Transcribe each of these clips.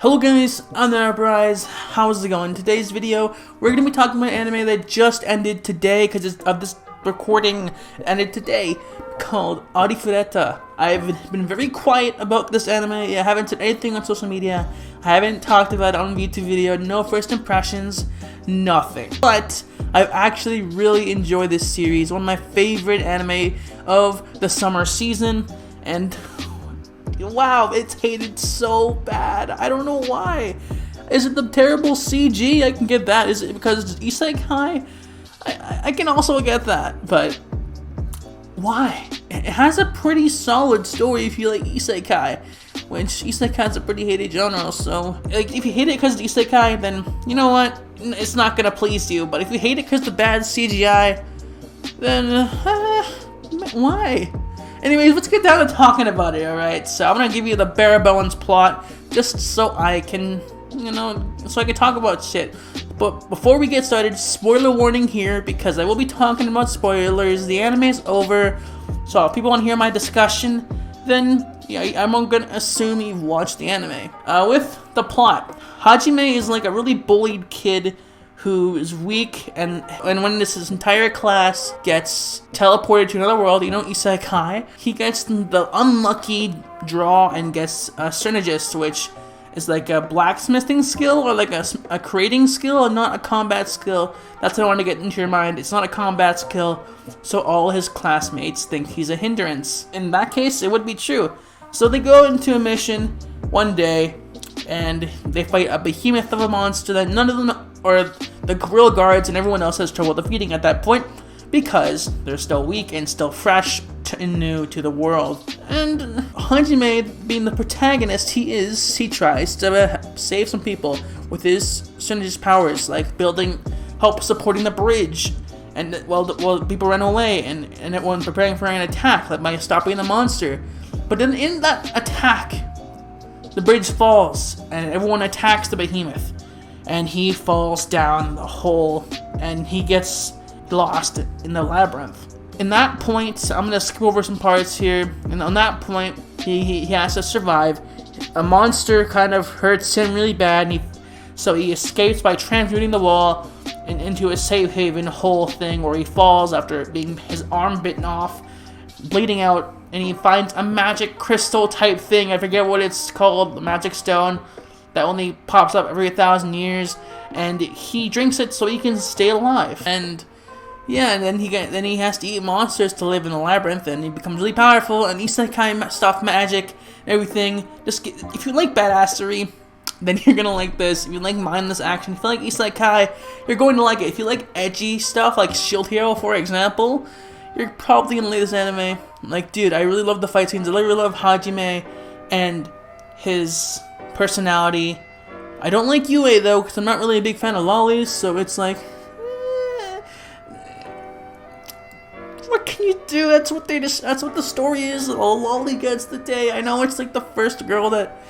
Hello guys, AnimeUpRise. How's it going? Today's video, we're going to be talking about an anime that just ended today, because of this recording, it ended today, called Arifureta. I've been very quiet about this anime. I haven't said anything on social media. I haven't talked about it on a YouTube video. No first impressions. Nothing. But I've actually really enjoyed this series. One of my favorite anime of the summer season. And wow, it's hated so bad. I don't know why. Is it the terrible CG? I can get that. Is it because it's Isekai? I can also get that, but why? It has a pretty solid story if you like Isekai, which Isekai is a pretty hated genre, so like if you hate it because it's Isekai, then you know what? It's not gonna please you. But if you hate it because the bad CGI, then why? Anyways, let's get down to talking about it, alright? So I'm gonna give you the bare bones plot, just so I can, so I can talk about shit. But before we get started, spoiler warning here, because I will be talking about spoilers. The anime is over, so if people want to hear my discussion, then yeah, I'm gonna assume you've watched the anime. With the plot, Hajime is like a really bullied kid who is weak, and when his entire class gets teleported to another world, Isekai, he gets the unlucky draw and gets a synergist, which is like a blacksmithing skill or like a creating skill and not a combat skill. That's what I want to get into your mind. It's not a combat skill, so all his classmates think he's a hindrance. In that case, it would be true. So they go into a mission one day, and they fight a behemoth of a monster that none of them, or the grill guards and everyone else, has trouble defeating at that point, because they're still weak and still fresh and new to the world. And Hajime, being the protagonist he tries to save some people with his synergist powers, like help supporting the bridge, and while people run away, and everyone preparing for an attack, like by stopping the monster. But then in that attack, the bridge falls, and everyone attacks the behemoth, and he falls down the hole, and he gets lost in the labyrinth. In that point, I'm gonna skip over some parts here, and on that point, he has to survive. A monster kind of hurts him really bad, so he escapes by transmuting the wall into a safe haven hole thing, where he falls after being his arm bitten off, bleeding out, and he finds a magic crystal type thing. I forget what it's called, the magic stone that only pops up every 1,000 years, and he drinks it so he can stay alive. And yeah, and then he has to eat monsters to live in the labyrinth, and he becomes really powerful, and Isekai stuff, magic, everything. If you like badassery, then you're gonna like this. If you like mindless action, if you like Isekai, you're going to like it. If you like edgy stuff, like Shield Hero, for example, you're probably gonna like this anime. Like, dude, I really love the fight scenes. I really love Hajime and his personality. I don't like Yue though, because I'm not really a big fan of lollies, so it's like, what can you do? That's what the story is. A lolly gets the day. I know it's like the first girl that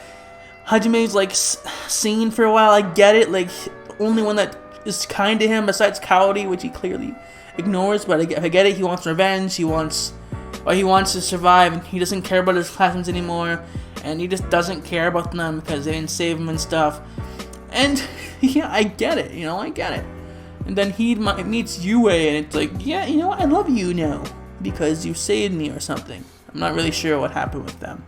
Hajime's like seen for a while. I get it. Like, only one that is kind to him besides Kaori, which he clearly ignores. But I get it. He wants revenge. He wants to survive, and he doesn't care about his classmates anymore. And he just doesn't care about them because they didn't save him and stuff. And yeah, I get it. I get it. And then he meets Yue, and it's like, yeah, I love you now because you saved me or something. I'm not really sure what happened with them.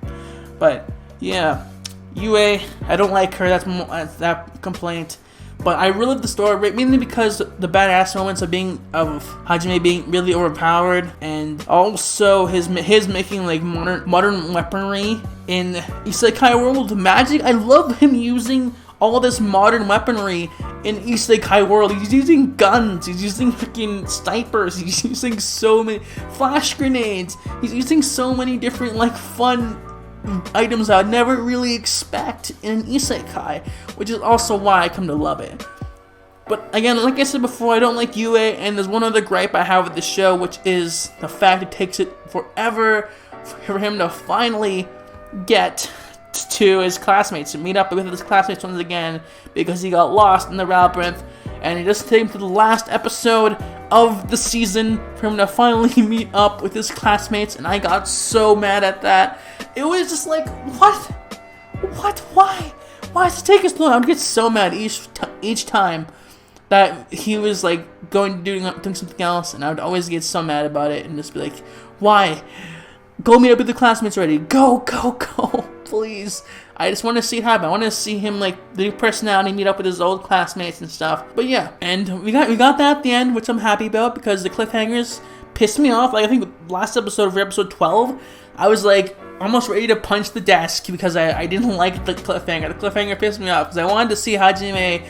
But yeah, Yue, I don't like her. That's that complaint. But I really love the story, mainly because the badass moments of Hajime being really overpowered, and also his making like modern weaponry in Isekai world with magic. I love him using all this modern weaponry in Isekai world. He's using guns, he's using freaking snipers, he's using so many flash grenades, he's using so many different like fun items I would never really expect in an Isekai, which is also why I come to love it. But again, like I said before, I don't like Yue, and there's one other gripe I have with the show, which is the fact it takes it forever for him to finally get to his classmates, to meet up with his classmates once again, because he got lost in the labyrinth, and it just took him to the last episode of the season for him to finally meet up with his classmates, and I got so mad at that. It was just like, what? Why? why does it take us so long? I would get so mad each time that he was like doing something else, and I would always get so mad about it and just be like, why? Go meet up with the classmates already. Go, please. I just want to see it happen. I want to see him like the personality meet up with his old classmates and stuff. But yeah, and we got that at the end, which I'm happy about because the cliffhangers pissed me off. Like I think the last episode of episode 12, I was like almost ready to punch the desk because I didn't like the cliffhanger. The cliffhanger pissed me off because I wanted to see Hajime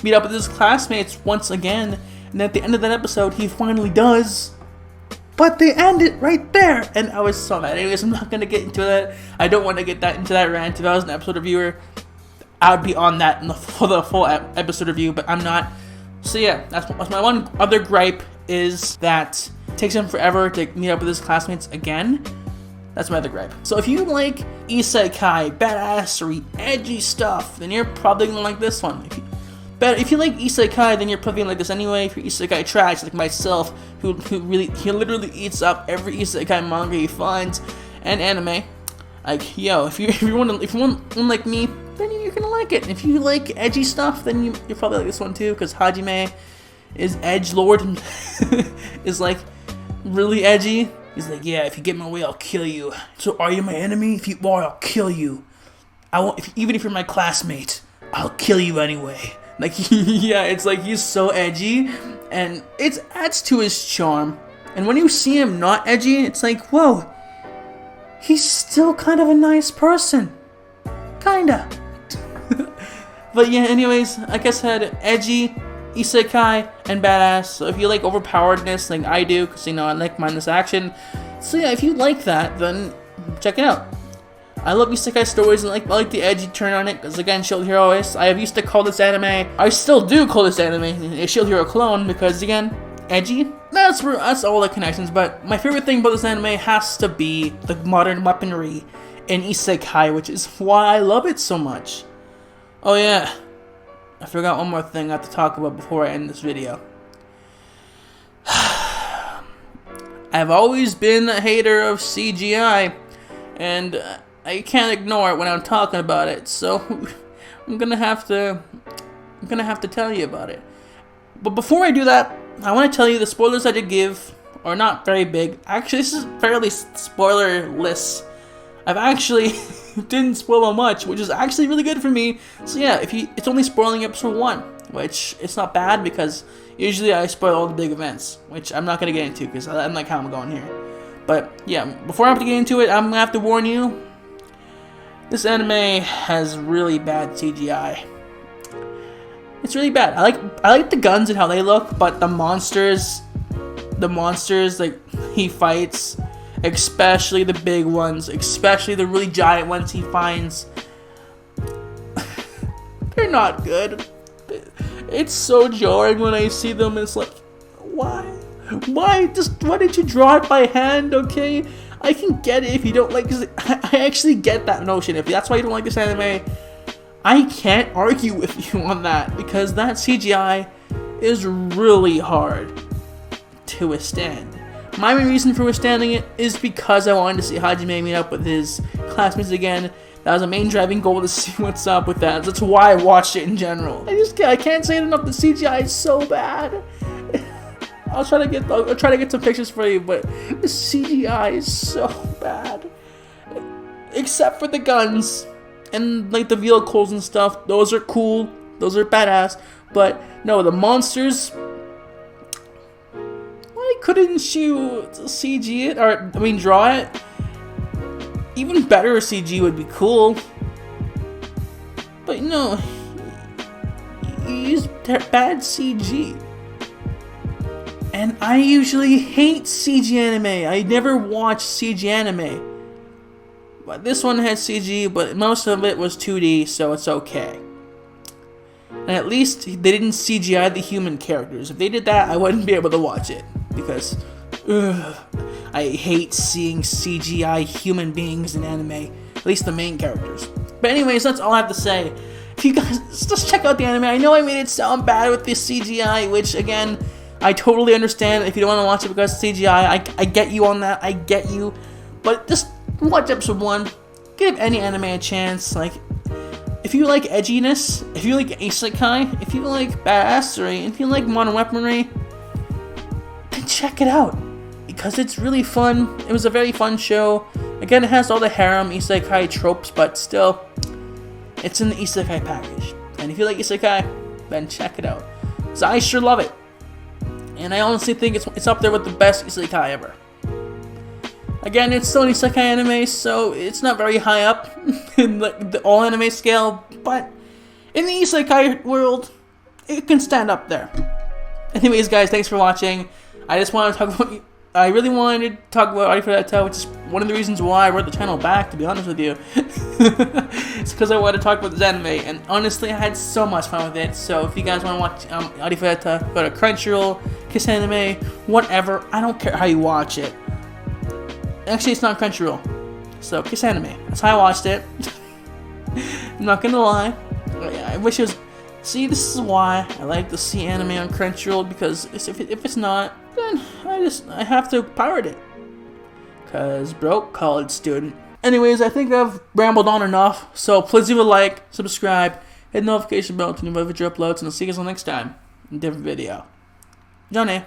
meet up with his classmates once again. And at the end of that episode, he finally does. But they end it right there, and I was so mad. Anyways, I'm not gonna get into that. I don't want to get into that rant. If I was an episode reviewer, I would be on that for the full episode review, but I'm not. So yeah, that's my one other gripe, is that it takes him forever to meet up with his classmates again. That's my other gripe. So if you like isekai, badassery, edgy stuff, then you're probably gonna like this one. If you like isekai, then you're probably gonna like this anyway. If you're isekai trash, like myself, who literally eats up every isekai manga he finds and anime, like yo, if you want one like me, then you're gonna like it. And if you like edgy stuff, then you probably like this one too, because Hajime is edgelord and is like really edgy. He's like, yeah, if you get in my way, I'll kill you. So are you my enemy? If you are, I'll kill you. I won't. Even if you're my classmate, I'll kill you anyway. Like, yeah, it's like he's so edgy, and it adds to his charm. And when you see him not edgy, it's like, whoa, he's still kind of a nice person. Kinda. But yeah, anyways, like I said, edgy, isekai, and badass. So if you like overpoweredness, like I do, because, you know, I like mindless action. So yeah, if you like that, then check it out. I love isekai stories, and I like the edgy turn on it, because again, Shield Hero is, I used to call this anime, I still do call this anime a Shield Hero clone, because again, edgy, that's all the connections. But my favorite thing about this anime has to be the modern weaponry in isekai, which is why I love it so much. Oh yeah, I forgot one more thing I have to talk about before I end this video. I've always been a hater of CGI, and I can't ignore it when I'm talking about it, so I'm gonna have to tell you about it. But before I do that, I want to tell you the spoilers I did give are not very big. Actually, this is fairly spoilerless. I've actually didn't spoil much, which is actually really good for me. So yeah, it's only spoiling episode 1, which it's not bad because usually I spoil all the big events, which I'm not gonna get into because I like how I'm going here. But yeah, before I have to get into it, I'm gonna have to warn you. This anime has really bad CGI. It's really bad. I like the guns and how they look, but the monsters like he fights, especially the big ones, especially the really giant ones he finds, they're not good. It's so jarring when I see them. It's like, why? Why did you draw it by hand? Okay, I can get it if you don't like. I actually get that notion. If that's why you don't like this anime, I can't argue with you on that, because that CGI is really hard to withstand. My main reason for withstanding it is because I wanted to see Hajime meet up with his classmates again. That was a main driving goal, to see what's up with that. That's why I watched it in general. I can't say it enough. The CGI is so bad. I'll try to get some pictures for you, but the CGI is so bad. Except for the guns and like the vehicles and stuff. Those are cool. Those are badass. But no, the monsters. Why couldn't you CG it, or draw it? Even better CG would be cool. But no, you use bad CG. And I usually hate CG anime. I never watch CG anime. But this one had CG, but most of it was 2D, so it's okay. And at least they didn't CGI the human characters. If they did that, I wouldn't be able to watch it. Because, I hate seeing CGI human beings in anime. At least the main characters. But anyways, that's all I have to say. If you guys, just check out the anime. I know I made it sound bad with this CGI, which, again, I totally understand if you don't want to watch it because of CGI. I get you on that. I get you. But just watch episode 1. Give any anime a chance. Like, if you like edginess, if you like isekai, if you like badassery, if you like modern weaponry, then check it out. Because it's really fun. It was a very fun show. Again, it has all the harem isekai tropes, but still, it's in the isekai package. And if you like isekai, then check it out. So I sure love it. And I honestly think it's up there with the best isekai ever. Again, it's still an isekai anime, so it's not very high up in the all anime scale, but in the isekai world, it can stand up there. Anyways, guys, thanks for watching. I just wanted to talk about. I really wanted to talk about Arifureta, which is one of the reasons why I brought the channel back, to be honest with you. It's because I wanted to talk about this anime, and honestly, I had so much fun with it. So if you guys want to watch Arifureta, go to Crunchyroll, Kiss Anime, whatever. I don't care how you watch it. Actually, it's not Crunchyroll. So Kiss Anime. That's how I watched it. I'm not gonna lie. I wish it was. See, this is why I like to see anime on Crunchyroll, because if it's not, then I have to pirate it. Cause broke college student. Anyways, I think I've rambled on enough. So please leave a like, subscribe, hit the notification bell to know future uploads, and I'll see you guys next time in a different video. Johnny.